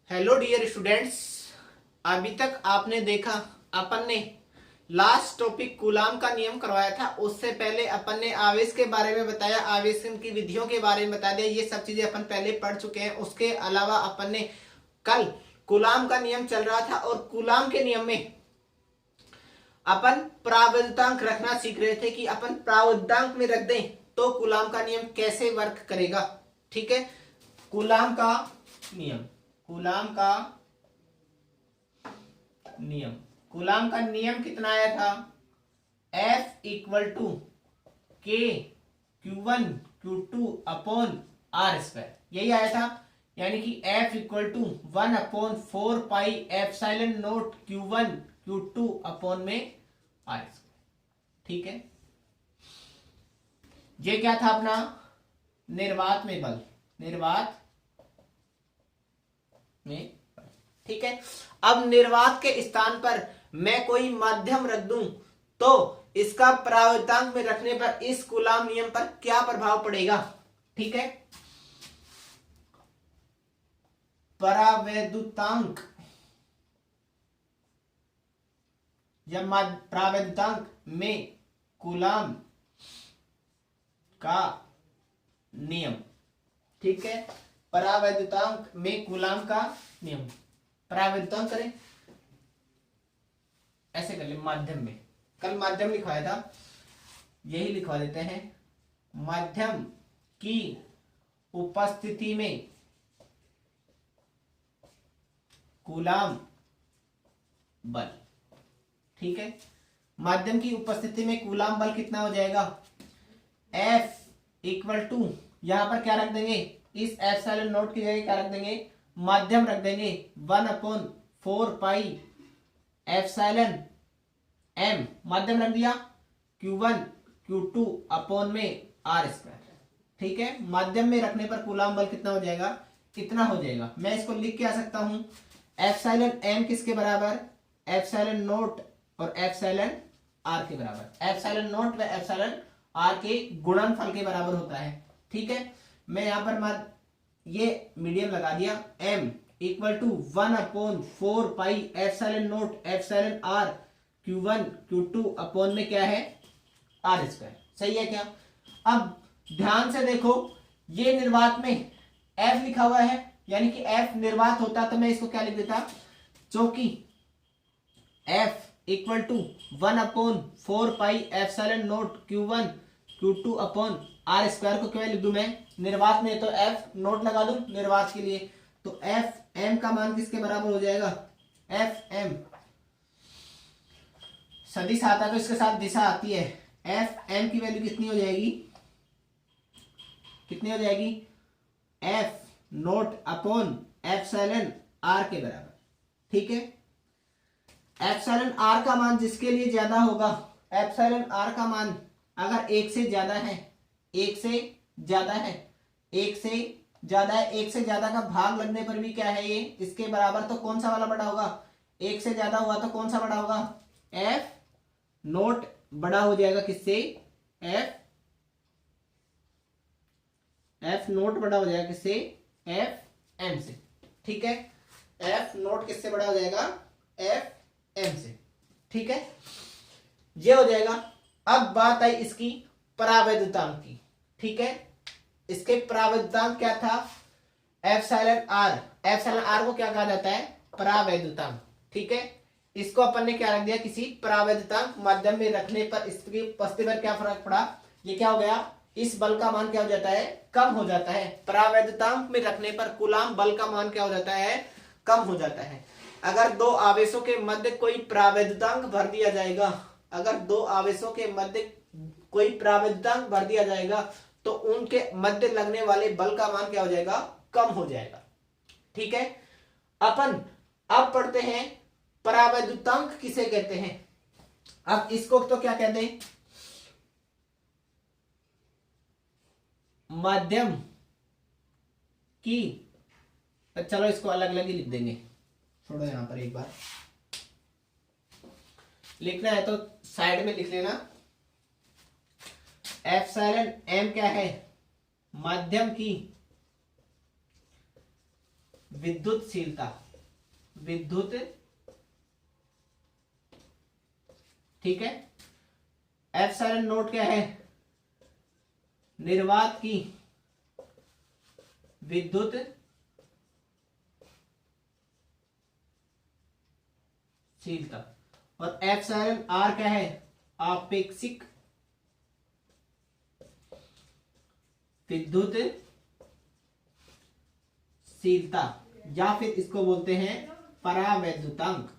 Hello dear students. अभी तक आपने देखा अपन ने लास्ट टॉपिक कूलाम का नियम करवाया था। उससे पहले अपन ने आवेश के बारे में बताया, आवेशन की विधियों के बारे में बता दिया। ये सब चीजें अपन पहले पढ़ चुके हैं। उसके अलावा अपन ने कल कूलाम का नियम चल रहा था और कूलाम के नियम में अपन प्रावधानांक रखना सीख रहे थे कि अपन प्रावधानांक में रख दें तो कूलाम का नियम कैसे वर्क करेगा। ठीक है, कूलाम का नियम, कूलाम का नियम, कूलाम का नियम कितना आया था? F इक्वल टू के Q1 Q2 upon are square, यही आया था। यानी कि F equal to 1 upon 4 pi epsilon naught Q1 Q2 upon में आर स्क्वायर। ठीक है, ये क्या था अपना? निर्वात में बल, निर्वात में। ठीक है, अब निर्वात के स्थान पर मैं कोई माध्यम रख दूं तो इसका प्रावधानांक में रखने पर इस कूलाम नियम पर क्या प्रभाव पड़ेगा? ठीक है, परावैद्युतांक या प्रावैद्युतांक में कूलाम का नियम। ठीक है, परावैद्युतांक में कूलाम का नियम। परावैद्युतांक करें, ऐसे कर ले, माध्यम में। कल माध्यम लिखवाया था, यही लिखवा देते हैं। माध्यम की उपस्थिति में कूलाम बल। ठीक है, माध्यम की उपस्थिति में कूलाम बल कितना हो जाएगा? F इक्वल टू, यहां पर क्या रख देंगे? इस एप्सिलॉन नोट की जगह क्या रख देंगे? माध्यम रख देंगे 1 अपॉन 4 पाई एप्सिलॉन m, माध्यम रख दिया Q1 Q2 अपॉन में आर स्क्वायर। ठीक है, माध्यम में रखने पर कूलाम बल कितना हो जाएगा? कितना हो जाएगा? मैं इसको लिख के आ सकता हूं, एप्सिलॉन m किसके बराबर? एप्सिलॉन नोट और एप्सिलॉन r के बराबर। एप्सिलॉन नोट व एप्सिलॉन r के गुणनफल के बराबर होता है। ठीक है, मैं यहां पर ये मीडियम लगा दिया, m equal to 1 upon 4 pi epsilon naught epsilon r Q1 Q2 upon में क्या है? R square. सही है क्या? अब ध्यान से देखो, ये निर्वात में F लिखा हुआ है, यानी कि F निर्वात होता तो मैं इसको क्या लिख देता? चूंकि F equal to 1 upon 4 pi epsilon naught Q1 Q2 upon are square को क्या लिख दूं मैं? निर्वात में तो F नोट लगा दूं निर्वात के लिए, तो F m का मान किसके बराबर हो जाएगा? F m सदिश आता तो इसके साथ दिशा आती है। F m की वैल्यू कितनी हो जाएगी? कितनी हो जाएगी? F naught upon epsilon r के बराबर। ठीक है, एप्सिलॉन r का मान जिसके लिए ज्यादा होगा, एप्सिलॉन r का मान अगर 1 से ज्यादा है, 1 से ज्यादा है, 1 से ज्यादा है, 1 से ज्यादा का भाग लगने पर भी क्या है? ये इसके बराबर, तो कौन सा वाला बड़ा होगा? 1 से ज्यादा हुआ तो कौन सा बड़ा होगा? F नोट बड़ा हो जाएगा किससे? F नोट बड़ा हो जाएगा किससे? F m से। ठीक है, F नोट किससे बड़ा हो जाएगा? F m से। ठीक है, ये हो जाएगा। अब बात आई इसकी परावैद्युतांक की। ठीक है, इसके परावैद्युतांक क्या था? Epsilon r। एप्सिलॉन r को क्या कहा जाता है? परावैद्युतांक। ठीक है, इसको अपन ने क्या रख दिया? किसी परावैद्युतांक माध्यम में रखने पर इसकी उपस्थिति पर क्या फर्क पड़ा? ये क्या हो गया? इस बल का मान क्या हो जाता है? कम हो जाता है। परावैद्युतांक में रखने पर कूलाम बल का मान क्या हो जाता है? कम हो जाता है। अगर दो आवेशों के मध्य कोई परावैद्युतांक भर दिया जाएगा, अगर दो आवेशों के मध्य कोई परावैद्युतांक भर दिया जाएगा तो उनके मध्य लगने वाले बल का मान क्या हो जाएगा? कम हो जाएगा। ठीक है, अपन अब पढ़ते हैं परावैद्युतांक किसे कहते हैं। अब इसको तो क्या कहते हैं? माध्यम की, चलो इसको अलग अलग ही लिख देंगे। छोड़ो, यहां पर एक बार लिखना है तो साइड में लिख लेना। एप्सिलॉन m क्या है? माध्यम की विद्युतशीलता, विद्युत, ठीक है। एप्सिलॉन नोट क्या है? निर्वात की विद्युत शीलता। और एप्सिलॉन आर क्या है? आपेक्षिक विद्युत शीलता, या फिर इसको बोलते हैं परावैद्युतांक,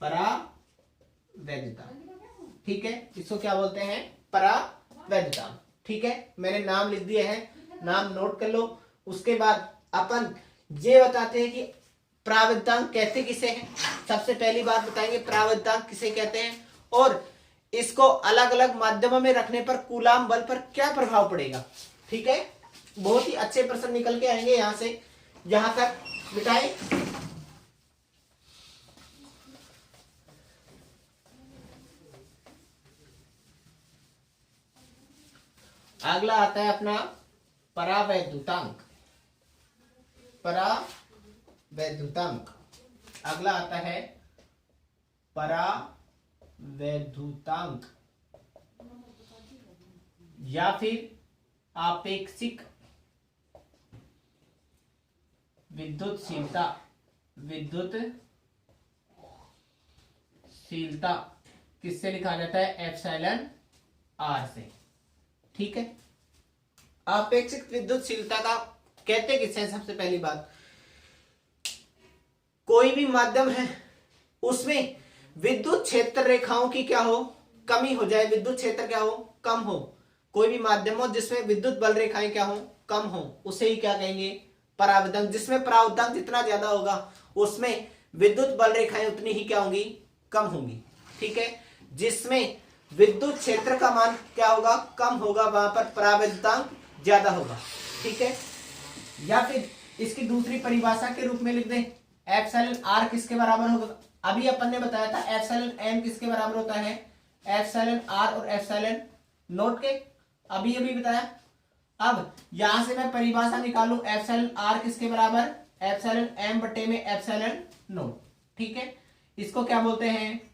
परावैद्युतांक, ठीक है। इसको क्या बोलते हैं? परावैद्युतांक, ठीक है। मैंने नाम लिख दिए हैं, नाम नोट कर लो। उसके बाद अपन ये बताते हैं कि परावैद्युतांक कहते किसे हैं। सबसे पहली बात बताएंगे परावैद्युतांक किसे कहते हैं, और इसको अलग अलग माध्यमों में रखने पर कूलाम बल पर क्या प्रभाव पड़ेगा, ठीक है। बहुत ही अच्छे प्रश्न निकल के आएंगे यहां से, यहां तक मिटाए। अगला आता है अपना परावैद्युतांक, परावैद्युतांक। अगला आता है परावैद्युतांक या फिर आपेक्षिक विद्युतशीलता, विद्युतशीलता किससे लिखा जाता है? एप्सिलॉन आर से, ठीक है। आपेक्षिक विद्युतशीलता का कहते किससे हैं? सबसे पहली बात, कोई भी माध्यम है उसमें विद्युत क्षेत्र रेखाओं की क्या हो? कमी हो जाए, विद्युत क्षेत्र क्या हो? कम हो। कोई भी माध्यम हो जिसमें विद्युत बल रेखाएं क्या हो? कम हो, उसे ही क्या कहेंगे? परावैद्युतांक। जिसमें परावैद्युतांक जितना ज्यादा होगा उसमें विद्युत बल रेखाएं उतनी ही क्या होंगी? कम होंगी, ठीक है। जिसमें विद्युत क्षेत्र का मान क्या होगा? कम होगा, वहां पर परावैद्युतांक ज्यादा होगा, ठीक है। या फिर इसकी दूसरी परिभाषा के रूप में लिख दें, एप्सिलॉन आर किसके बराबर होगा? अभी अपन ने बताया था एप्सिलॉन एम किसके बराबर होता है? एप्सिलॉन आर और एप्सिलॉन नोट के, अभी अभी बताया। अब यहां से मैं परिभाषा निकालू, एप्सिलॉन आर किसके बराबर? एप्सिलॉन एम बटे में एप्सिलॉन नोट, ठीक है। इसको क्या बोलते हैं?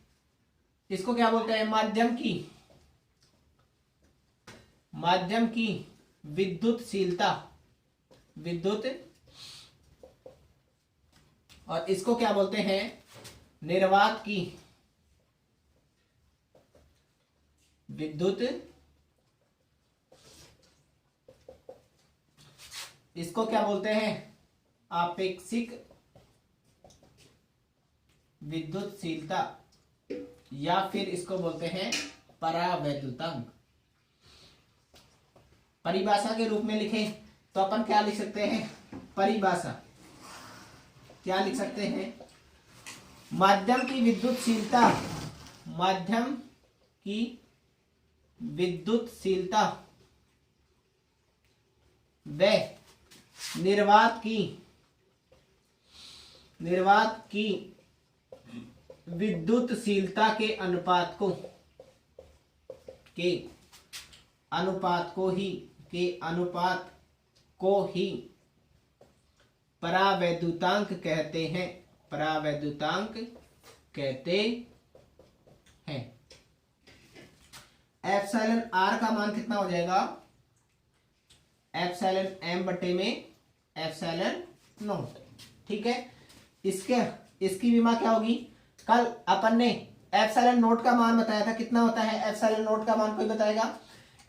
इसको क्या बोलते हैं? माध्यम की विद्युतशीलता, विद्युत, और इसको क्या बोलते हैं? निर्वात की विद्युत, इसको क्या बोलते हैं? आपेक्षिक विद्युतशीलता, या फिर इसको बोलते हैं परावैद्युतांक। परिभाषा के रूप में लिखें तो अपन क्या लिख सकते हैं? परिभाषा क्या लिख सकते हैं? माध्यम की विद्युतशीलता, माध्यम की विद्युतशीलता व निर्वात की विद्युतशीलता के अनुपात को ही परावैद्युतांक कहते हैं, परावैद्युतांक कहते हैं। एप्सिलॉन आर का मान कितना हो जाएगा? एप्सिलॉन एम बटे में एप्सिलॉन नोट, ठीक है। इसकी विमा क्या होगी? कल अपन ने एप्सिलॉन नोट का मान बताया था, कितना होता है एप्सिलॉन नोट का मान? कोई बताएगा?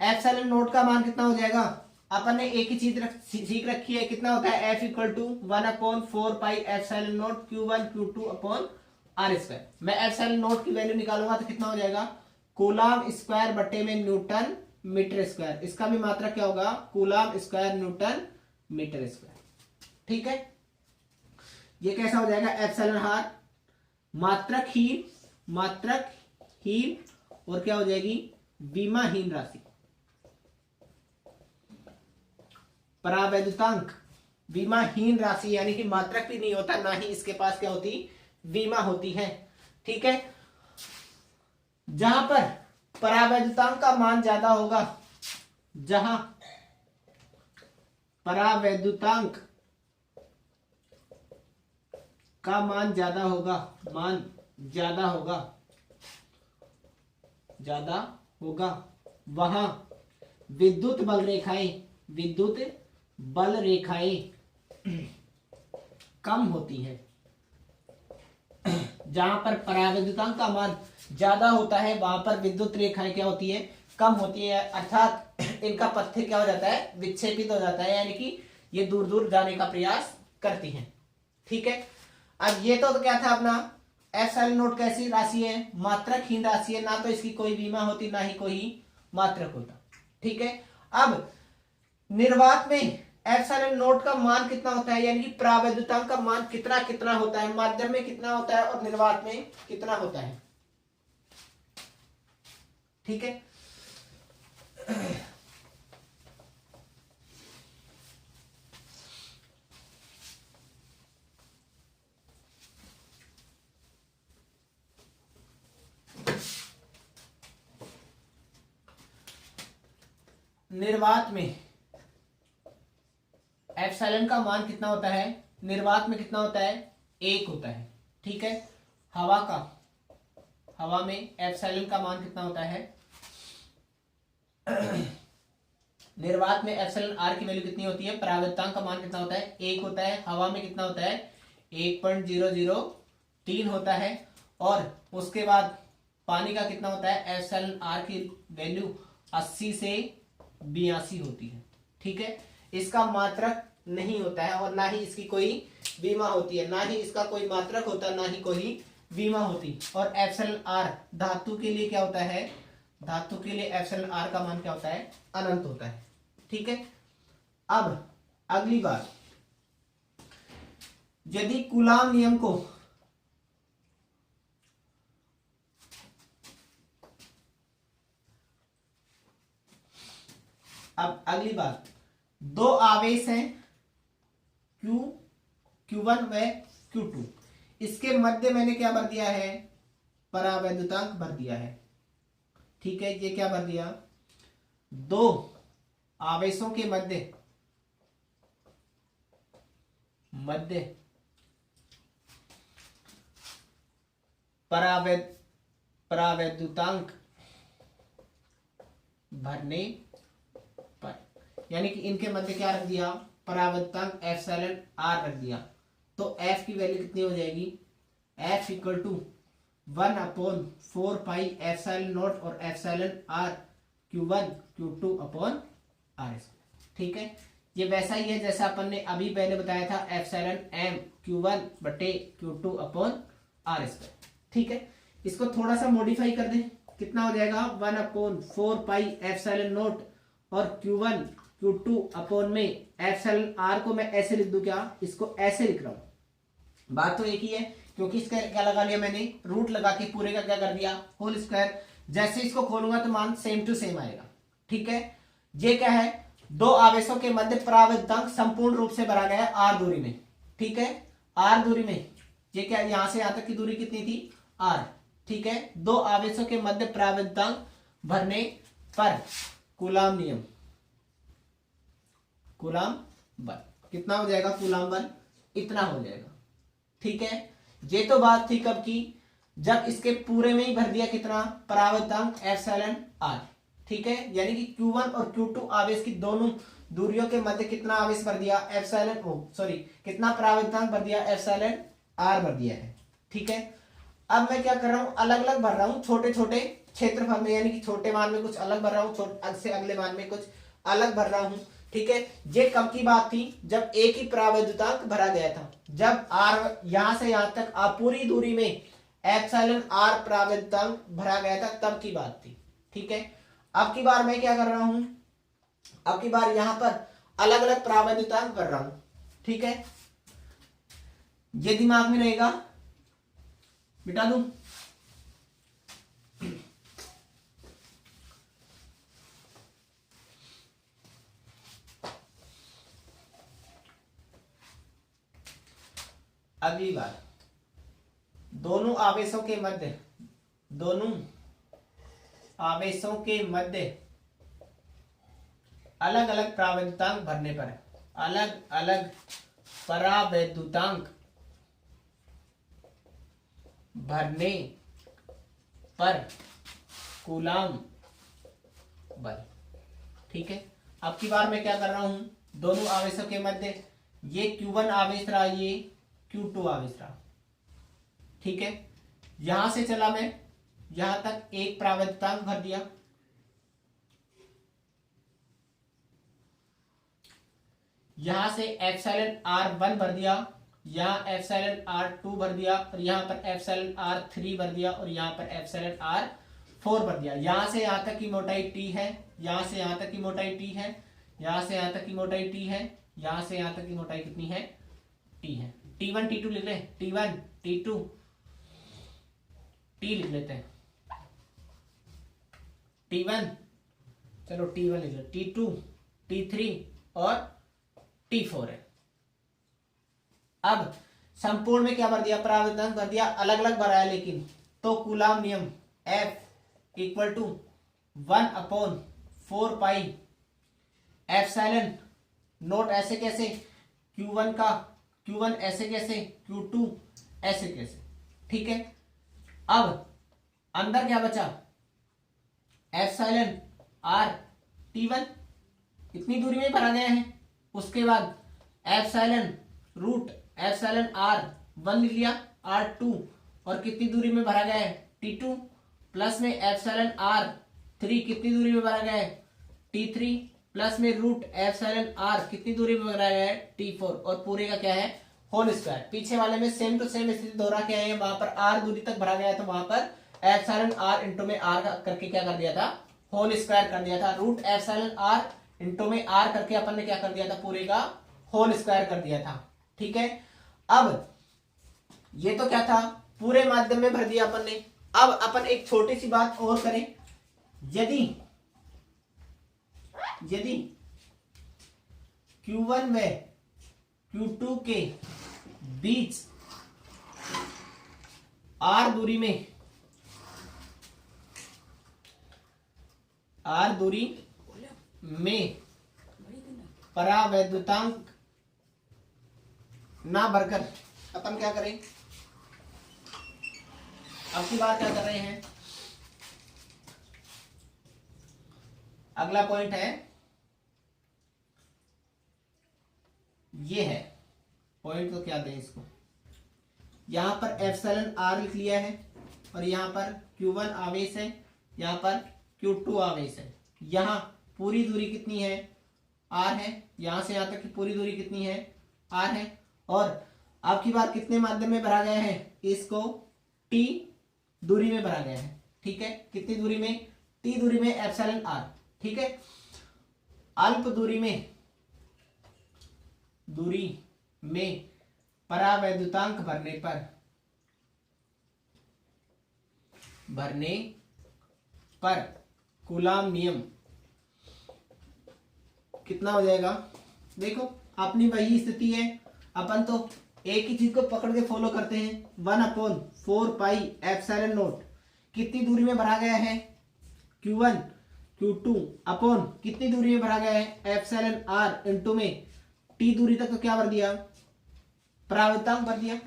एप्सिलॉन नोट का मान कितना हो जाएगा? अपन ने एक ही चीज सीख रखी है, कितना होता है? F equal to 1/4 pi epsilon naught Q1 Q2 upon R square. मैं एप्सिलॉन नोट की वैल्यू निकालूंगा तो कितना हो जाएगा? कूलाम स्क्वायर बटे में न्यूटन मीटर स्क्वायर। इसका भी मात्रक क्या होगा? Coulomb square newton metre square, ठीक है। ये कैसा हो जाएगा? एप्सिलॉन आर मात्रक हीन और क्या हो जाएगी? विमाहीन राशि। परावैद्युतांक विमाहीन राशि, यानी कि मात्रक भी नहीं होता, ना ही इसके पास क्या होती? विमा होती है, ठीक है। जहां पर परावैद्युतांक का मान ज्यादा होगा, जहां परावैद्युतांक का मान ज्यादा होगा, मान ज्यादा होगा, ज्यादा होगा, वहां विद्युत बल रेखाएं, विद्युत बल रेखाएं कम होती हैं। जहां पर परावैद्युतांक का मान ज्यादा होता है वहां पर विद्युत रेखाएं क्या होती है, कम होती है, अर्थात इनका पथ्य क्या हो जाता है, विक्षेपित हो जाता है, यानी कि ये दूर दूर जाने का प्रयास करती हैं। ठीक है, अब ये तो क्या था अपना एप्सिलॉन नोट, कैसी राशि है, मात्रकहीन राशि है, ना तो इसकी कोई विमा होती ना ही कोई मात्रक होता। ठीक है, अब निर्वात में एप्सिलॉन नोट का मान कितना होता है, यानी कि परावैद्युतांक का मान कितना कितना होता है, माध्यम में कितना होता है और निर्वात में कितना होता है। ठीक है, निर्वात में एप्सिलॉन का मान कितना होता है, निर्वात में कितना होता है, 1 होता है। ठीक है, हवा में एप्सिलॉन का मान कितना होता है, निर्वात में एप्सिलॉन आर की वैल्यू कितनी होती है, परावैद्युतांक का मान कितना होता है, 1 होता है, हवा में कितना होता है 1.003 होता है, और उसके बाद पानी का कितना होता है, एप्सिलॉन आर की वैल्यू 80 से 82 होती है। ठीक है, इसका मात्रक नहीं होता है और ना ही इसकी कोई बीमा होती है, ना ही इसका कोई मात्रक होता है, ना ही कोई बीमा होती। और एप्सिलॉन आर धातु के लिए क्या होता है, धातु के लिए एप्सिलॉन आर का मान क्या होता है, अनंत होता है। ठीक है, अब अगली बात, यदि कूलाम नियम को अब अगली बात, दो आवेश हैं Q1 व Q2, इसके मध्य मैंने क्या भर दिया है, परावैद्युतांक भर दिया है। ठीक है, ये क्या भर दिया, दो आवेशों के मध्य परावैद्युतांक भरने पर, यानी कि इनके मध्य क्या रख दिया, परावैद्युतांक एप्सिलॉन आर रख दिया, तो एफ की वैल्यू कितनी हो जाएगी, F equal to 1/4 pi epsilon naught और epsilon R Q1 Q2 upon R. ठीक है, ये वैसा ही है जैसा अपन ने अभी पहले बताया था, एप्सिलॉन एम Q1 बटे Q2 अपॉन आर स्क्वायर। ठीक है, इसको थोड़ा सा मॉडिफाई कर दें, कितना हो जाएगा 1/4 पाई एप्सिलॉन नॉट और Q1 Q2 अपॉन में एप्सिलॉन आर को मैं ऐसे लिख दूं, क्या इसको ऐसे लिख रहा हूं, बात तो एक ही है, क्योंकि इसका क्या लगा लिया मैंने, रूट लगा के पूरे का क्या कर दिया, होल स्क्वायर। जैसे इसको खोलूंगा तो मान सेम टू सेम आएगा। ठीक है, ये क्या है, दो आवेशों के मध्य परावैद्युतांक संपूर्ण रूप से भरा गया आर दूरी में। ठीक है, आर दूरी में, ये क्या, यहां से यहां तक की दूरी कितनी थी, आर। ठीक है, दो आवेशों के मध्य परावैद्युतांक भरने पर कूलाम नियम, कूलाम बल कितना हो जाएगा, कूलाम बल इतना हो जाएगा। ठीक है, ये तो बात थी कब की, जब इसके पूरे में ही भर दिया कितना, परावैद्युतांक एप्सिलॉन आर। ठीक है, यानी कि Q1 और Q2 आवेश की दोनों दूरियों के मध्य कितना आवेश भर दिया, कितना परावैद्युतांक भर दिया, एप्सिलॉन आर भर दिया है। ठीक है, अब मैं क्या कर रहा हूं, अलग अलग भर रहा हूं, छोटे छोटे क्षेत्रफल में, यानी कि छोटे मान में कुछ अलग भर रहा हूं, से अगले मान में कुछ अलग भर रहा हूं। ठीक है, ये कब की बात थी, जब एक ही परावैद्युतांक भरा गया था, जब आर यहां से यहां तक पूरी दूरी में एप्सिलॉन आर परावैद्युतांक भरा गया था, तब की बात थी। ठीक है, अब की बार मैं क्या कर रहा हूं, अब की बार यहां पर अलग अलग परावैद्युतांक भर रहा हूं। ठीक है, ये दिमाग में रहेगा, मिटा दूं, अगली बार दोनों आवेशों के मध्य अलग अलग परावैद्युतांक भरने पर, अलग अलग परावैद्युतांक भरने पर कूलाम बल। ठीक है, अब की बार मैं क्या कर रहा हूं, दोनों आवेशों के मध्य ये Q1 आवेश रहा, ये Q2 आवेश रहा। ठीक है, यहां से चला मैं यहां तक एक प्रावैधतांक भर दिया, यहां से एप्सिलॉन R1 भर दिया, यहाँ एप्सिलॉन R2 भर दिया, और यहाँ पर एप्सिलॉन R3 भर दिया, और यहाँ पर एप्सिलॉन R4 भर दिया। यहां से यहां तक की मोटाई T है, यहां से यहां तक की मोटाई T है, यहां से यहां तक की मोटाई T है, यहां से यहां तक की मोटाई कितनी है, T है। T1 T2 लिख लें, T1 T2 T लिख लेते हैं, T1 चलो T1 लिख लो, T2 T3 और T4 है। अब संपूर्ण में क्या भर दिया, प्रावधान भर दिया, अलग अलग भरा है लेकिन, तो कूलाम नियम F equal to 1/4 pi epsilon naught, ऐसे कैसे Q1 का Q1 ऐसे कैसे, Q2 ऐसे कैसे। ठीक है, अब अंदर क्या बचा, एप्सिलॉन R T1 इतनी दूरी में भरा गया है, उसके बाद एप्सिलॉन रूट एप्सिलॉन R1 लिख लिया, R2 और कितनी दूरी में भरा गया है, T2 प्लस में एप्सिलॉन R3 कितनी दूरी में भरा गया है, T3 प्लस में रूट एप्सिलॉन R कितनी दूरी में भरा गया है, T4, और पूरे का क्या है, होल स्क्वायर। पीछे वाले में सेम टू सेम स्थिति दोहरा के आए हैं, वहां पर R दूरी तक भरा गया, तो वहां पर एप्सिलॉन R इंटू में R करके क्या कर दिया था, होल स्क्वायर कर दिया था। रूट एप्सिलॉन R इंटू में R करके अपन ने क्या कर दिया था, पूरे का होल स्क्वायर कर दिया था। ठीक है, अब ये तो क्या था, पूरे माध्यम में भर दिया अपन ने। अब अपन एक छोटी सी बात और करें, यदि Q1 व Q2 के बीच R दूरी में परावैद्युतांक ना भरकर अपन क्या करें, अब की बार क्या कर रहे हैं, अगला पॉइंट है, ये है पॉइंट, तो क्या दें इसको, यहां पर एप्सिलॉन R लिख लिया है, और यहां पर Q1 आवेश है, यहां पर Q2 आवेश है। यहां पूरी दूरी कितनी है, R है, यहां से यहां तक की पूरी दूरी कितनी है, R है, और आपकी बार कितने माध्यम में भरा गया है, इसको T दूरी में भरा गया है। ठीक है, कितनी दूरी में, T दूरी में एप्सिलॉन R। ठीक है, अल्प दूरी में परावैद्युतांक भरने पर कूलाम नियम कितना हो जाएगा। देखो अपनी वही स्थिति है, अपन तो एक ही चीज को पकड़ के फॉलो करते हैं, 1/4 पाई एप्सिलॉन नोट कितनी दूरी में भरा गया है, Q1 Q2 अपॉन कितनी दूरी में भरा गया है, एप्सिलॉन R इंटू में T दूरी तक तो क्या भर दिया, प्रावैद्युतांक भर दिया।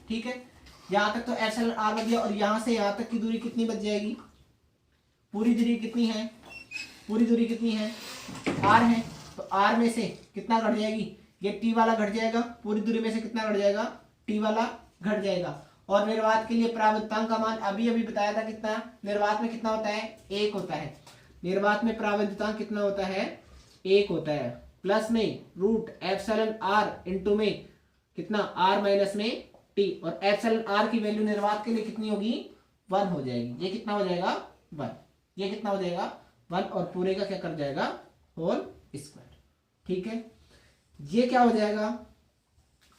ठीक है, यहां तक तो एप्सिलॉन R भर दिया, और यहां से यहां तक की दूरी कितनी बच जाएगी, पूरी दूरी कितनी है, R है, तो R में से कितना घट जाएगी, ये T वाला घट जाएगा, पूरी दूरी में से कितना घट जाएगा, T वाला घट जाएगा। और निर्वात के लिए प्रावैद्युतांक का मान अभी बताया था, कितना निर्वात में कितना होता है, 1 होता है। निर्वात में प्रावैद्युतांक कितना होता है, 1 होता है, प्लस में रूट एप्सिलॉन R इंटू में कितना, R माइनस में T, और एप्सिलॉन R की वैल्यू निर्वात के लिए कितनी होगी, 1 हो जाएगी। ये कितना हो जाएगा, 1, ये कितना हो जाएगा, 1, और पूरे का क्या कर जाएगा, होल स्क्वायर। ठीक है, ये क्या हो जाएगा,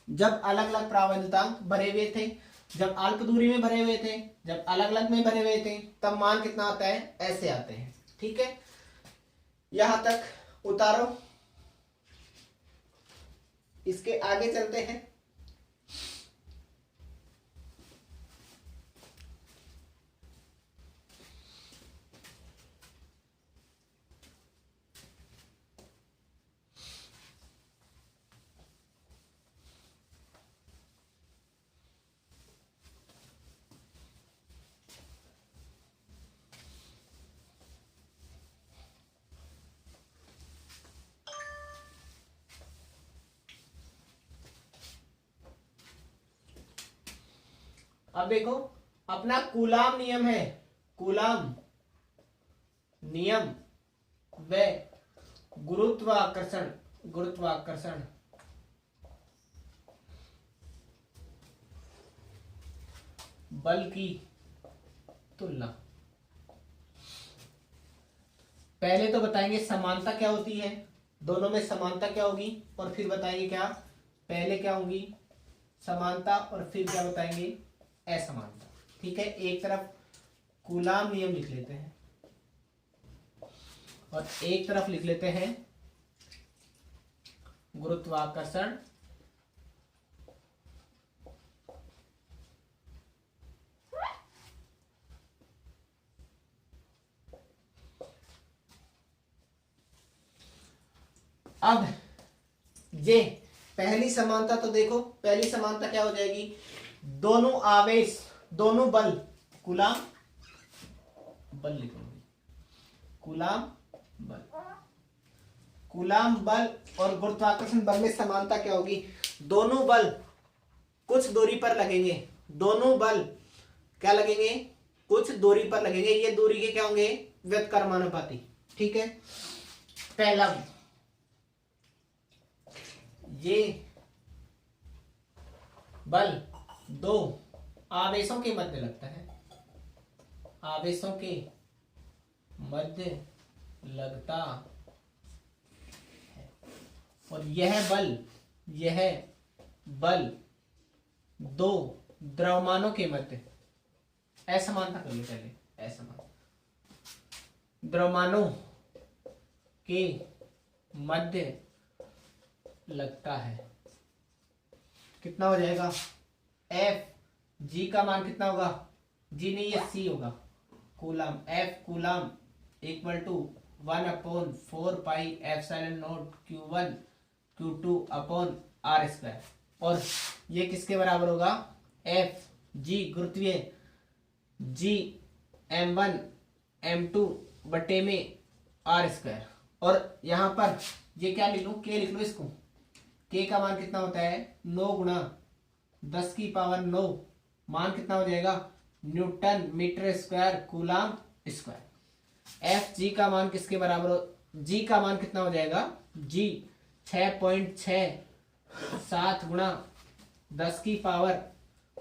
जब अलग अलग प्रावैद्युतांक भरे हुए थे, जब अल्प दूरी में भरे हुए थे, जब अलग अलग में भरे हुए थे, तब मान कितना आता है, ऐसे आते हैं। ठीक है, यहां तक उतारो, इसके आगे चलते हैं। अब देखो अपना कूलाम नियम है, कूलाम नियम व गुरुत्वाकर्षण, गुरुत्वाकर्षण बल की तुलना। पहले तो बताएंगे समानता क्या होती है, दोनों में समानता क्या होगी, और फिर बताएंगे क्या, पहले क्या होगी समानता और फिर क्या बताएंगे असमानता। ठीक है, एक तरफ कूलाम नियम लिख लेते हैं और एक तरफ लिख लेते हैं गुरुत्वाकर्षण अब ये पहली समानता तो देखो, पहली समानता क्या हो जाएगी, दोनों आवेश, दोनों बल, कूलाम बल लिखूंगी, कूलाम बल, कूलाम बल और गुरुत्वाकर्षण बल में समानता क्या होगी, दोनों बल कुछ दूरी पर लगेंगे, दोनों बल क्या लगेंगे, कुछ दूरी पर लगेंगे, ये दूरी के क्या होंगे, व्युत्क्रमानुपाती। ठीक है, पहला ये बल दो आवेशों के मध्य लगता है, आवेशों के मध्य लगता है, और यह बल दो द्रव्यमानों के मध्य, असमानता करिए पहले, असमानता द्रव्यमानों के मध्य लगता है। कितना हो जाएगा, एफ जी का मान कितना होगा, जी नहीं ये सी होगा, coulomb, F coulomb equal to 1/4 pi epsilon naught Q1 Q2 upon R square, और ये किसके बराबर होगा, एफ जी गुरुत्वीय जी m1 m2 बटे में R स्क्वायर, और यहां पर ये क्या लिख लूं, के लिख लो इसको, के का मान कितना होता है 9 गुणा 10 की पावर 9, मान कितना हो जाएगा newton metre square coulomb square. F G का मान किसके बराबर हो, जी का मान कितना हो जाएगा, जी 6.67 गुणा 10 की पावर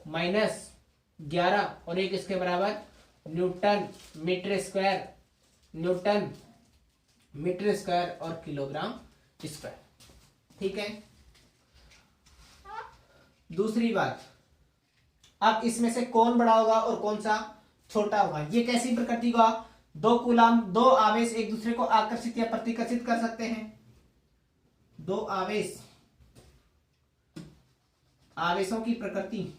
-11 और एक इसके बराबर newton metre square, newton metre square और किलोग्राम स्क्वायर। ठीक है, दूसरी बात, अब इसमें से कौन बड़ा होगा और कौन सा छोटा होगा, ये कैसी प्रकृति का, दो कूलाम, दो आवेश एक दूसरे को आकर्षित या प्रतिकर्षित कर सकते हैं, दो आवेश, आवेशों की प्रकृति,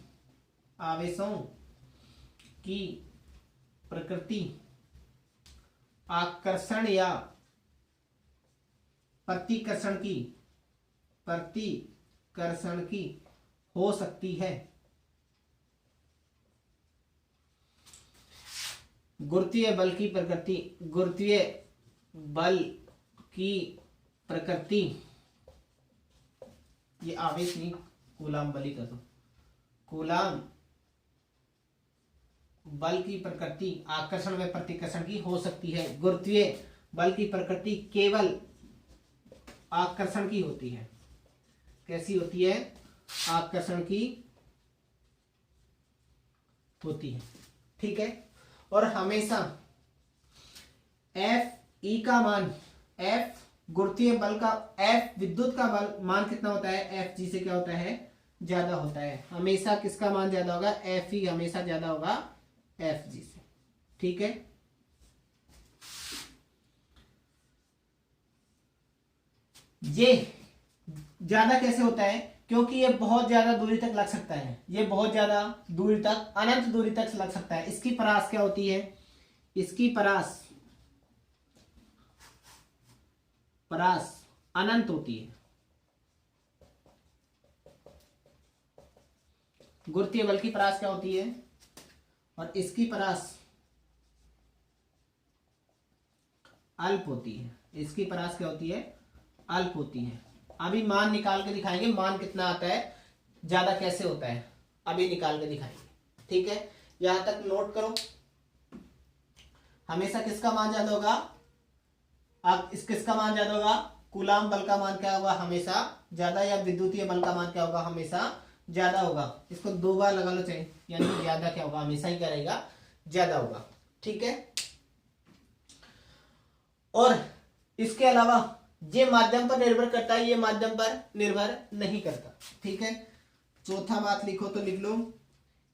आवेशों की प्रकृति आकर्षण या प्रतिकर्षण की हो सकती है। गुरुत्वीय बल की प्रकृति, गुरुत्वीय बल की प्रकृति, ये आवेश नहीं कूलाम बल ही कर दो, कूलाम बल की प्रकृति आकर्षण व प्रतिकर्षण की हो सकती है। गुरुत्वीय बल की प्रकृति केवल आकर्षण की होती है, कैसी होती है, आकर्षण की होती है। ठीक है, और हमेशा एफ ई का मान, एफ गुरुत्वीय बल का, एफ विद्युत का बल मान कितना होता है, एफ जी से क्या होता है, ज्यादा होता है। हमेशा किसका मान ज्यादा होगा, एफ ई हमेशा ज्यादा होगा एफ जी से। ठीक है, ये ज्यादा कैसे होता है, क्योंकि ये बहुत ज्यादा दूरी तक लग सकता है, ये बहुत ज्यादा दूरी तक, अनंत दूरी तक लग सकता है। इसकी परास क्या होती है, इसकी परास अनंत होती है। गुरुत्वीय बल की परास क्या होती है, और इसकी परास अल्प होती है, इसकी परास क्या होती है, अल्प होती है। अभी मान निकाल के दिखाएंगे, मान कितना आता है, ज्यादा कैसे होता है, अभी निकाल के दिखाएंगे। ठीक है, यहां तक नोट करो। हमेशा किसका मान ज्यादा होगा, अब इस किसका मान ज्यादा होगा, कूलाम बल का मान क्या होगा, हमेशा ज्यादा, या विद्युतीय बल का मान क्या होगा, हमेशा ज्यादा होगा। इसको 2 बार लगा लो चाहे, यानी ज्यादा क्या होगा, हमेशा ही क्या रहेगा, ज्यादा होगा। ठीक है, और इसके अलावा ये माध्यम पर निर्भर करता है, ये माध्यम पर निर्भर नहीं करता। ठीक है, चौथा बात लिखो तो लिख लो,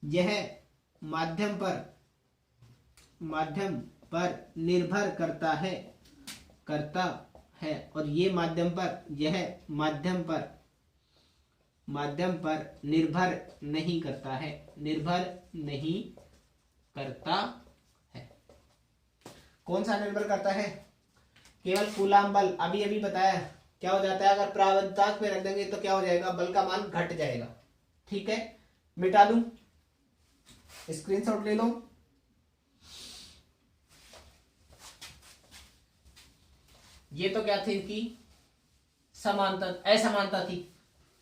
यह माध्यम पर निर्भर करता है और ये माध्यम पर, यह माध्यम पर निर्भर नहीं करता है, निर्भर नहीं करता है। कौन सा निर्भर करता है, केवल कूलाम बल। अभी अभी बताया क्या हो जाता है, अगर प्रावधान पे रख देंगे तो क्या हो जाएगा, बल का मान घट जाएगा। ठीक है, मिटा दूं, स्क्रीनशॉट ले लो। ये तो क्या थी इसकी समानता, असमानता थी।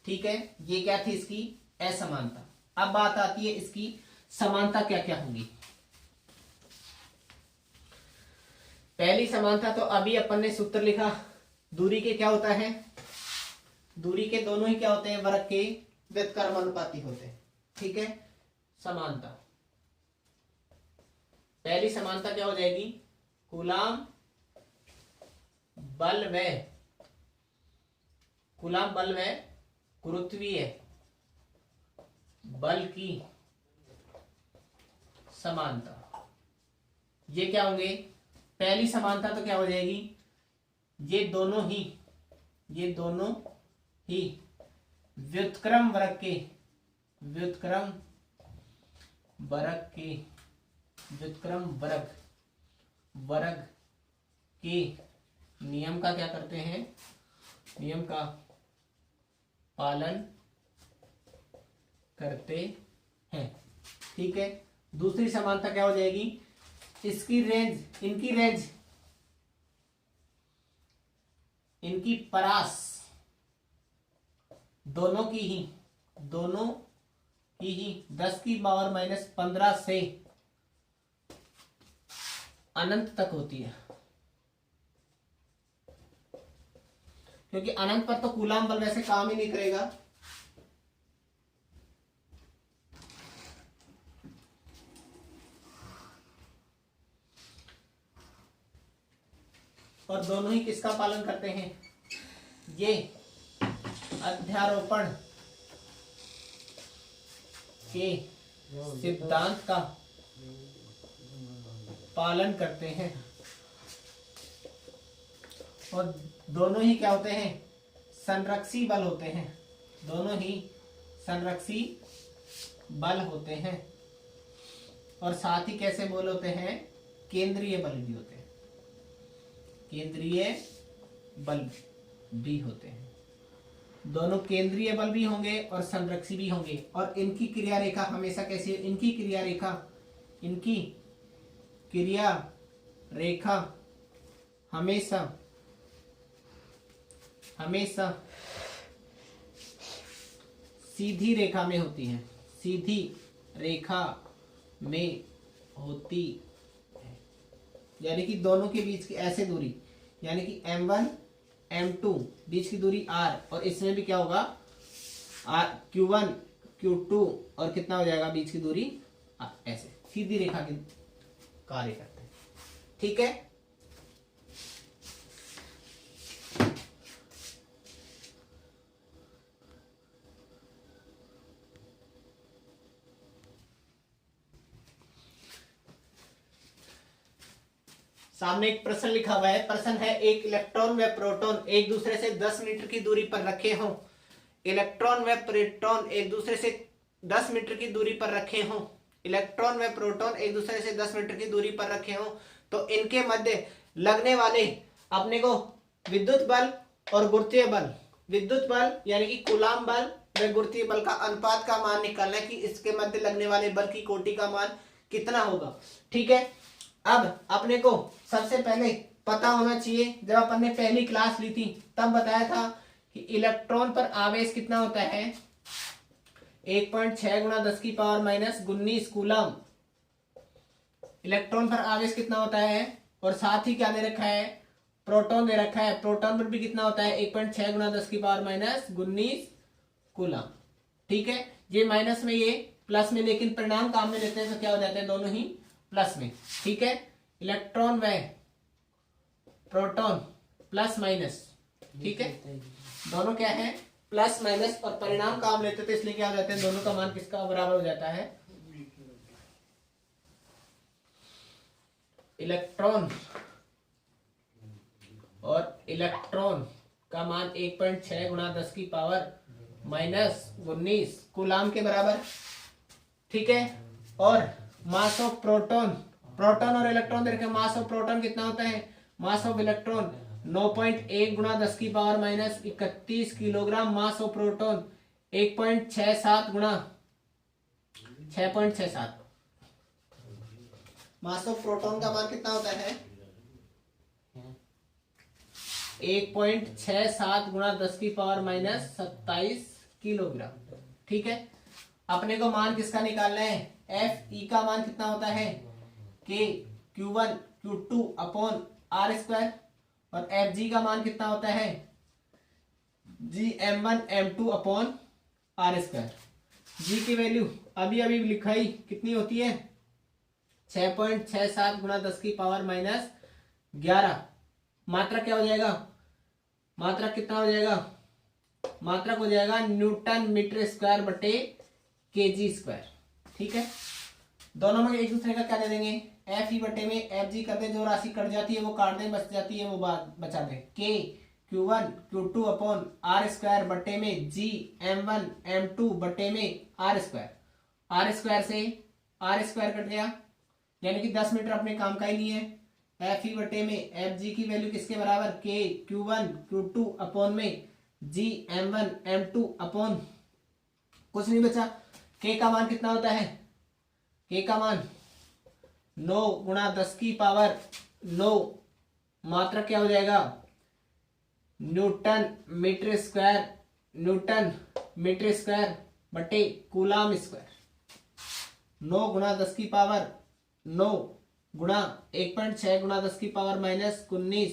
ठीक है, ये क्या थी इसकी असमानता। अब बात आती है इसकी समानता क्या क्या होंगी। पहली समानता तो अभी अपन ने सूत्र लिखा, दूरी के क्या होता है, दूरी के दोनों ही क्या होते हैं, वर्ग के व्युत्क्रमानुपाती होते हैं। ठीक है, समानता, पहली समानता क्या हो जाएगी, कूलाम बल व गुरुत्वीय बल की समानता। ये क्या होंगे, पहली समानता तो क्या हो जाएगी, ये दोनों ही व्युत्क्रम वर्ग के नियम का क्या करते हैं, नियम का पालन करते हैं। ठीक है, दूसरी समानता क्या हो जाएगी, इसकी रेंज, इनकी परास दोनों की ही 10⁻⁻15 से अनंत तक होती है, क्योंकि अनंत पर तो कूलाम बल वैसे काम ही नहीं करेगा। और दोनों ही किसका पालन करते हैं, ये अध्यारोपण के सिद्धांत का पालन करते हैं, और दोनों ही क्या होते हैं, संरक्षी बल होते हैं, दोनों ही संरक्षी बल होते हैं। और साथ ही कैसे बल होते हैं, केंद्रीय बल भी होते हैं, केंद्रीय बल भी होते हैं। दोनों केंद्रीय बल भी होंगे और संरक्षी भी होंगे। और इनकी क्रिया रेखा हमेशा कैसी है, इनकी क्रिया रेखा हमेशा सीधी रेखा में होती है, सीधी रेखा में होती है। यानी कि दोनों के बीच की ऐसे दूरी, यानी कि M1 M2 बीच की दूरी R, और इसमें भी क्या होगा Q1 Q2, और कितना हो जाएगा बीच की दूरी R, ऐसे सीधी रेखा की कार्य करते हैं। ठीक है, सामने एक प्रश्न लिखा हुआ है। प्रश्न है, एक इलेक्ट्रॉन व प्रोटॉन एक दूसरे से 10 मीटर की दूरी पर रखे हों। इलेक्ट्रॉन व प्रोटॉन एक दूसरे से 10 मीटर की दूरी पर रखे हों। इलेक्ट्रॉन व प्रोटॉन एक दूसरे से 10 मीटर की दूरी पर रखे हों, तो इनके मध्य लगने वाले अपने को विद्युत बल और गुरुत्वीय बल, विद्युत बल यानी कि कूलाम बल व गुरुत्वीय बल का अनुपात का मान निकालना है कि इसके मध्य लगने वाले बल की कोटि का मान कितना होगा। ठीक है, अब अपने को सबसे पहले पता होना चाहिए, जब अपन ने पहली क्लास ली थी तब बताया था कि इलेक्ट्रॉन पर आवेश कितना होता है, 1.6 गुणा 10 की पावर माइनस 19 कूलम। इलेक्ट्रॉन पर आवेश कितना होता है, और साथ ही क्या दे रखा है, प्रोटॉन दे रखा है। प्रोटॉन पर भी कितना होता है, 1.6 गुणा 10 की पावर माइनस 19 कूलम। ठीक है, ये माइनस में, ये प्लस में, लेकिन परिणाम काम में लेते हैं तो क्या हो जाते हैं, दोनों ही प्लस में। ठीक है, इलेक्ट्रॉन व प्रोटॉन प्लस माइनस, ठीक है, दोनों क्या है, प्लस माइनस, और परिणाम काम लेते थे इसलिए क्या हो जाते हैं, दोनों का मान किसका बराबर हो जाता है, इलेक्ट्रॉन और इलेक्ट्रॉन का मान 1.6 गुणा 10 की पावर माइनस 19 कूलाम के बराबर। ठीक है, और मास ऑफ प्रोटॉन, प्रोटॉन और इलेक्ट्रॉन देखिए, मास ऑफ प्रोटॉन कितना होता है, मास ऑफ इलेक्ट्रॉन 9.1 गुणा 10 की power minus 31 kilogram. Mass of proton 1.67 गुणा 6.67। मास ऑफ प्रोटॉन का मान कितना होता है, 1.67 गुणा 10 की पावर माइनस 27 किलोग्राम। ठीक है, अपने को मान किसका निकालना है, एफ ई का मान कितना होता है, K Q1 Q2 upon are square, और एफ जी का मान कितना होता है, G M1 M2 upon are square. G की वैल्यू अभी अभी लिखाई कितनी होती है, 6.67 गुणा 10 की पावर माइनस 11। मात्रा क्या हो जाएगा, मात्रा कितना हो जाएगा, मात्रक हो जाएगा न्यूटन मीटर स्क्वायर बटे केजी स्क्वायर। ठीक है, दोनों में एक दूसरे का क्या दे देंगे, एफ ई बटे में एफ जी कर दे, जो राशि कट जाती है वो काट दें, बच जाती है वो बचा दें, के Q1 Q2 upon are square बटे में जी M1 M2 बटे में आर स्क्वायर। आर स्क्वायर से आर स्क्वायर कट गया, यानी कि 10 मीटर अपने काम का ही नहीं है। एफ ई बटे में एफ जी की वैल्यू किसके बराबर, के Q1 Q2 अपॉन में जी M1 M2 अपॉन, कुछ नहीं बचा। के का मान कितना होता है, के का मान 9 गुणा 10 की पावर 9, मात्रा क्या हो जाएगा, newton metre square, newton metre square बटे कूलाम स्क्वायर। 9 गुणा 10 की पावर 9 गुणा 1.6 गुणा 10 की पावर माइनस 19,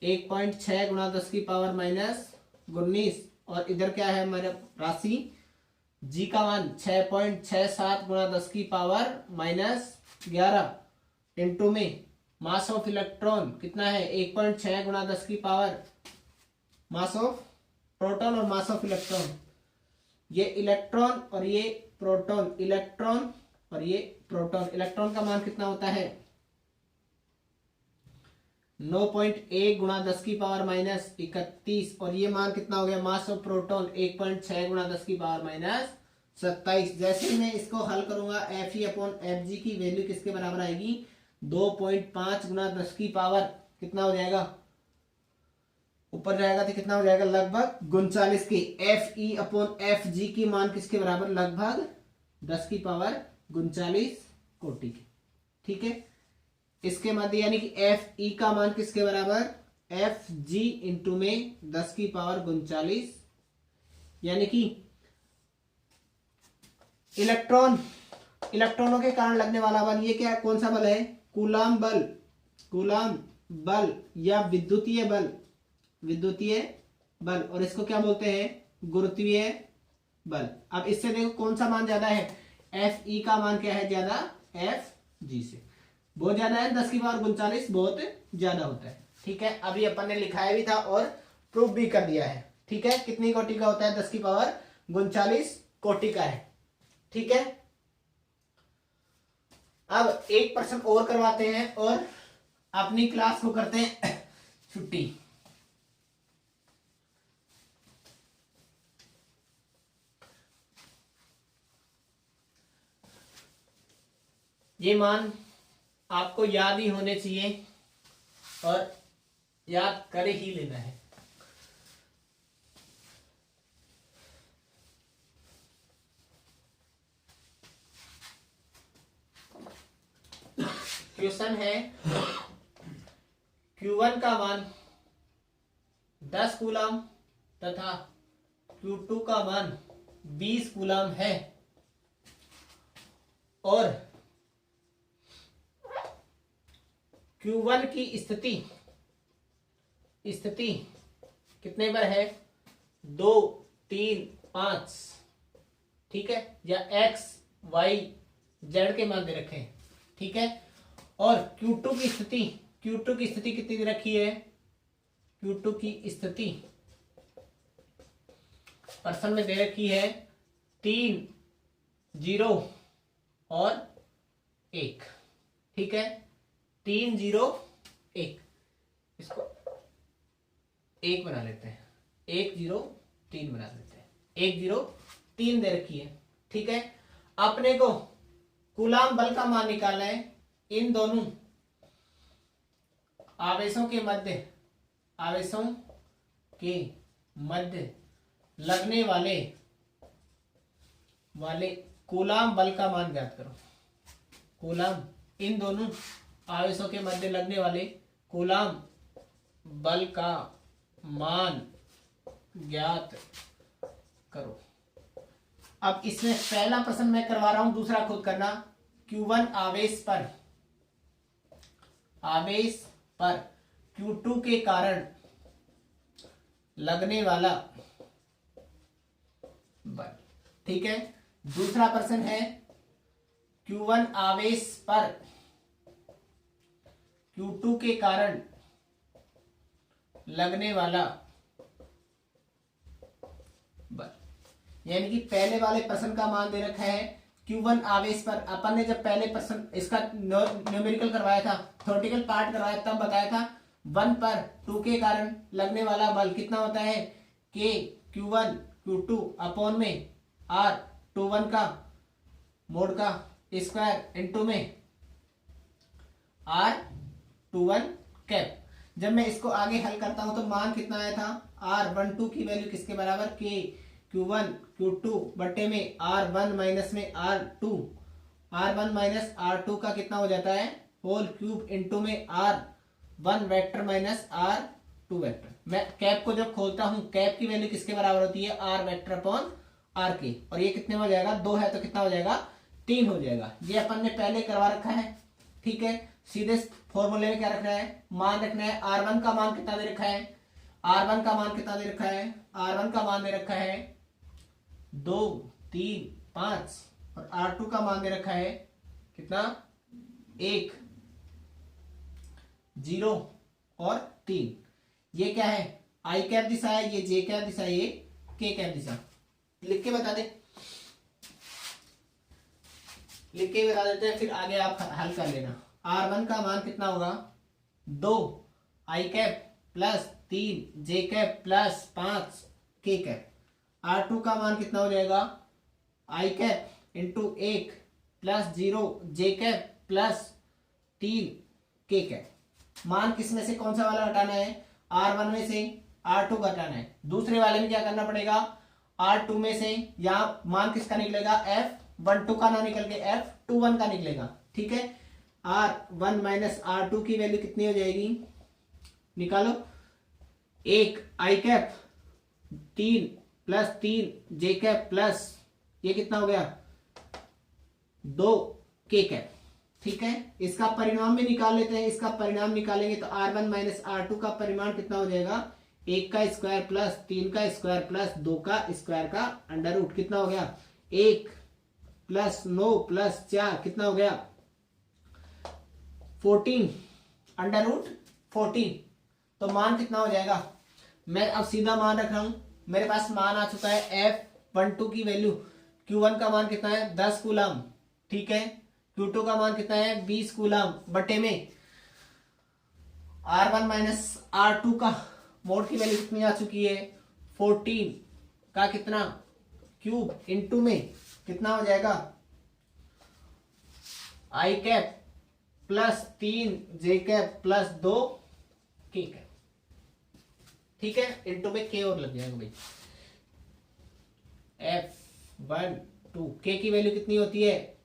1.6 गुणा 10 की पावर माइनस 19, और इधर क्या है हमारे राशि, जी का मान 6.67 गुणा 10 की पावर माइनस 11 इंटू में मास ऑफ इलेक्ट्रॉन कितना है, 1.6 गुणा 10 की पावर, मास ऑफ प्रोटॉन और मास ऑफ इलेक्ट्रॉन, ये इलेक्ट्रॉन और ये प्रोटॉन, इलेक्ट्रॉन और ये प्रोटॉन। इलेक्ट्रॉन का मान कितना होता है, 9.1 गुणा 10 की पावर माइनस 31, और ये मान कितना हो गया, मास ऑफ प्रोटॉन 1.6 गुणा 10 की पावर माइनस 27। जैसे ही मैं इसको हल करूंगा, F E upon F G की वैल्यू किसके बराबर आएगी, 2.5 गुणा 10 की पावर कितना हो जाएगा, ऊपर जाएगा तो कितना हो जाएगा, लगभग 39 की। F E upon F G की मान किसके बराबर, लगभग 10 की पावर 39 कोटि की। ठीक है, इसके मध्य यानी कि एफ ई का मान किसके बराबर, एफ जी इंटू में 10 की पावर 39, यानी कि इलेक्ट्रॉन, इलेक्ट्रॉनों के कारण लगने वाला बल, ये क्या, कौन सा बल है, कूलाम बल, कूलाम बल या विद्युतीय बल, विद्युतीय बल, और इसको क्या बोलते हैं, गुरुत्वीय बल। अब इससे देखो कौन सा मान ज्यादा है, एफ ई का मान क्या है ज्यादा, एफ जी से बहुत ज्यादा है, 10 की पावर 39 बहुत ज्यादा होता है। ठीक है, अभी अपन ने लिखाया भी था और प्रूफ भी कर दिया है। ठीक है, कितनी कोटि का होता है, 10 की पावर 39 कोटि का है। ठीक है, अब एक प्रश्न और करवाते हैं और अपनी क्लास को करते हैं छुट्टी। ये मान आपको याद ही होने चाहिए और याद कर ही लेना है। क्वेश्चन है, Q1 का मान 10 कूलम तथा Q2 का मान 20 कूलाम है और Q1 की स्थिति कितने पर है, 2 3 5, ठीक है, या x y z के मान दे रखे हैं, ठीक है। और Q2 की स्थिति कितनी दे रखी है, Q2 की स्थिति पर्सन में दे रखी है 3 0 और 1, ठीक है, 3 0 1, इसको 1 बना लेते हैं, 1 0 3 बना लेते हैं, 1 0 3 दे रखी है, ठीक है। अपने को कूलाम बल का मान निकालना है इन दोनों आवेशों के मध्य लगने वाले कूलाम बल का मान ज्ञात करो। इन दोनों आवेशों के मध्य लगने वाले कूलाम बल का मान ज्ञात करो। अब इसमें पहला प्रश्न मैं करवा रहा हूं, दूसरा खुद करना। Q1 आवेश पर Q2 के कारण लगने वाला बल, ठीक है। दूसरा प्रश्न है Q1 आवेश पर Q2 के कारण लगने वाला बल, यानी कि पहले वाले प्रश्न का मान दे रखा है Q1 आवेश पर। अपन ने जब पहले प्रश्न इसका न्यूमेरिकल करवाया था, थ्योरेटिकल पार्ट करवाया, तब बताया था 1 पर 2 के कारण लगने वाला बल कितना होता है, K Q1 Q2 अपॉन में R21 का मोड का स्क्वायर इंटू में R21 कैप। जब मैं इसको आगे हल करता हूं तो मान कितना आया था, R12 की वैल्यू किसके बराबर, K Q1 Q2 बटे में R1 माइनस में R2, R1 माइनस R2 का कितना हो जाता है, होल क्यूब इंटू में R1 vector minus R2 vector. मैं कैप को जब खोलता हूं, कैप की वैल्यू किसके बराबर होती है, R वेक्टर अपॉन R के, और ये कितने हो जाएगा, 2 है तो कितना हो जाएगा, 3 हो जाएगा। ये अपन ने पहले करवा रखा है, ठीक है। सीधे फॉर्मूले में क्या रखना है, मान रखना है। R1 का मान कितना दे रखा है, R1 का मान कितना दे रखा है, R1 का मान दे रखा है 2 3 5, और R2 का मान दे रखा है कितना, 1 0 और 3। ये क्या है, आई कैप दिशा है, ये जे कैप दिशा, ये के कैप दिशा। लिख के बता देते हैं, फिर आगे आप हल कर लेना। R1 का मान कितना होगा, 2 आई कैप प्लस 3 जे कैप प्लस 5 के कैप। R2 का मान कितना हो जाएगा, आई कैप इंटू 1 प्लस 0 जे कैप प्लस 3 के कैप। मान किसमें से कौन सा वाला हटाना है, R1 में से R2 का हटाना है। दूसरे वाले में क्या करना पड़ेगा, R2 में से यहां मान किसका निकलेगा, F12 का ना निकल के F21 का निकलेगा, ठीक है। R1 माइनस R2 की वैल्यू कितनी हो जाएगी, निकालो। 1 आई कैप 3 प्लस 3 जे कैप प्लस ये कितना हो गया, 2 के कैप, ठीक है। इसका परिणाम भी निकाल लेते हैं। इसका परिणाम निकालेंगे तो R1 माइनस R2 का परिमाण कितना हो जाएगा, 1 का स्क्वायर प्लस 3 का स्क्वायर प्लस 2 का स्क्वायर का अंडर रूट, कितना हो गया, 1 प्लस 9 प्लस 4 कितना हो गया, 14 अंडर रूट 14। तो मान कितना हो जाएगा, मैं अब सीधा मान रख रहा हूं, मेरे पास मान आ चुका है F12 की वैल्यू। Q1 का मान कितना है, 10 कूलम, ठीक है। Q2 का मान कितना है, 20 कूलम बटे में R1 माइनस R2 का मोड की वैल्यू कितनी आ चुकी है, 14 का कितना क्यूब इंटू में कितना हो जाएगा, आई कैप प्लस 3 जे कैप प्लस 2 के कैप, ठीक है। इंटू में के और लग जाएगा भाई। F12 के की वैल्यू कितनी होती है,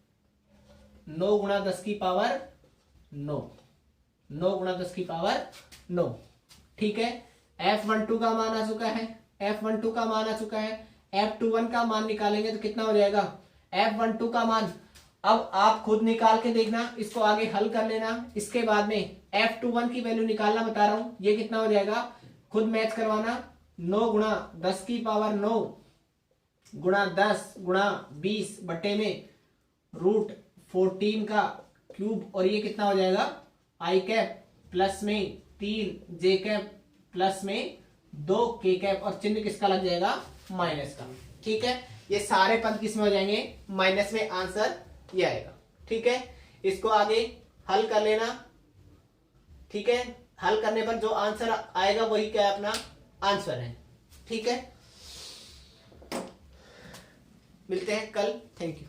9 गुणा 10 की पावर 9, 9 गुणा 10 की पावर 9, ठीक है। F12 का मान आ चुका है, F12 का मान आ चुका है। F21 का मान निकालेंगे तो कितना हो जाएगा, F12 का मान। अब आप खुद निकाल के देखना, इसको आगे हल कर लेना, इसके बाद में F21 की वैल्यू निकालना बता रहा हूं, ये कितना हो जाएगा, खुद मैच करवाना। 9 गुणा 10 की पावर 9 गुणा 10 गुणा 20 बटे में रूट 14 का क्यूब, और ये कितना हो जाएगा, आई कैप प्लस में 3 जे कैप प्लस में 2 के कैप, और चिन्ह किसका लग जाएगा, माइनस का। ठीक है, ये सारे पद किसमें हो जाएंगे, माइनस में, आंसर ये आएगा। ठीक है, इसको आगे हल कर लेना। ठीक है, हल करने पर जो आंसर आएगा वही क्या है, अपना आंसर है। ठीक है, मिलते हैं कल, थैंक यू।